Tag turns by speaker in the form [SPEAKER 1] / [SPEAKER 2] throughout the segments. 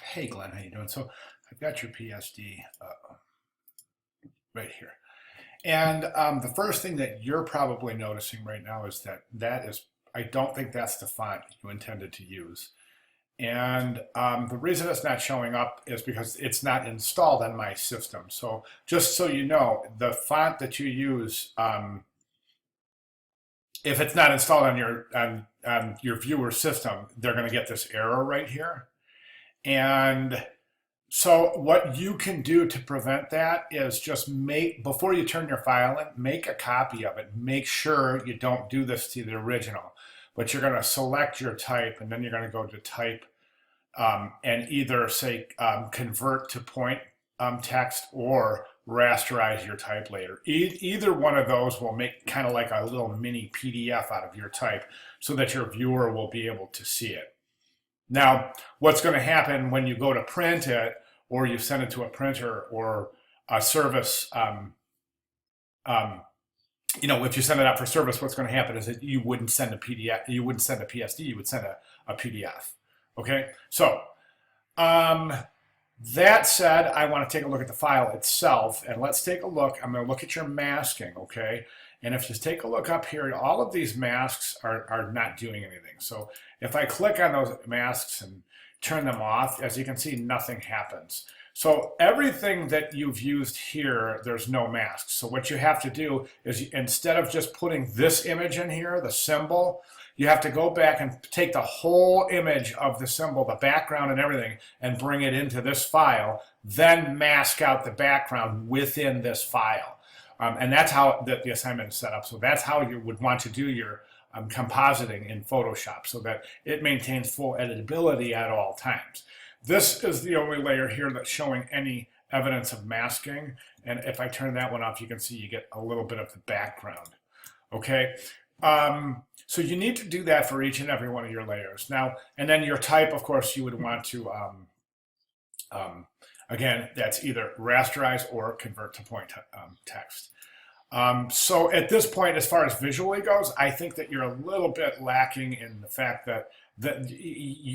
[SPEAKER 1] Hey Glenn, how you doing? So I've got your PSD right here. And the first thing that you're probably noticing right now is I don't think that's the font you intended to use. And the reason it's not showing up is because it's not installed on my system. So just so you know, the font that you use, if it's not installed on your viewer system, they're going to get this error right here. And so what you can do to prevent that is just before you turn your file in, make a copy of it. Make sure you don't do this to the original, but you're going to select your type and then you're going to go to type and either say convert to point text or rasterize your type later. Either one of those will make kind of like a little mini PDF out of your type so that your viewer will be able to see it. Now, what's going to happen when you go to print it, or you send it to a printer or a service, if you send it out for service, what's going to happen is that you wouldn't send a PDF, you wouldn't send a PSD, you would send a PDF. Okay, so that said, I want to take a look at the file itself, and let's take a look. I'm going to look at your masking, okay? And if you take a look up here, all of these masks are not doing anything. So if I click on those masks and turn them off, as you can see, nothing happens. So everything that you've used here, there's no mask. So what you have to do is instead of just putting this image in here, the symbol, you have to go back and take the whole image of the symbol, the background and everything, and bring it into this file, then mask out the background within this file. And that's how the assignment is set up. So that's how you would want to do your compositing in Photoshop so that it maintains full editability at all times. This is the only layer here that's showing any evidence of masking. And if I turn that one off, you can see you get a little bit of the background. Okay. So you need to do that for each and every one of your layers. Now, and then your type, of course, you would want to, again, that's either rasterize or convert to point text. So at this point, as far as visually goes, I think that you're a little bit lacking in the fact that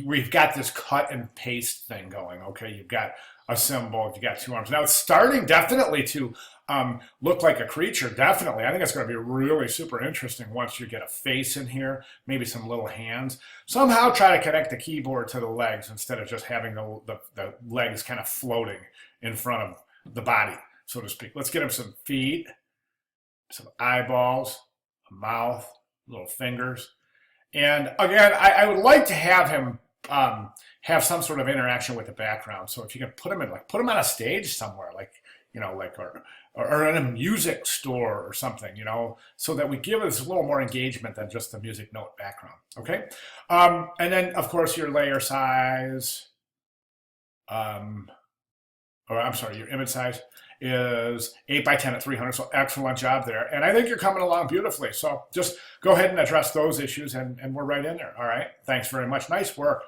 [SPEAKER 1] we've got this cut and paste thing going. Okay, you've got a symbol, you've got two arms. Now it's starting definitely to look like a creature. Definitely, I think it's going to be really super interesting once you get a face in here, maybe some little hands. Somehow try to connect the keyboard to the legs instead of just having the legs kind of floating in front of the body, so to speak. Let's get him some feet, some eyeballs, a mouth, little fingers. And again, I would like to have him have some sort of interaction with the background. So if you can put him on a stage somewhere, or in a music store or something, so that we give us a little more engagement than just the music note background. Okay, and then of course your layer size, your image size is 8 by 10 at 300, so excellent job there. And I think you're coming along beautifully. So just go ahead and address those issues and we're right in there. All right, thanks very much. Nice work.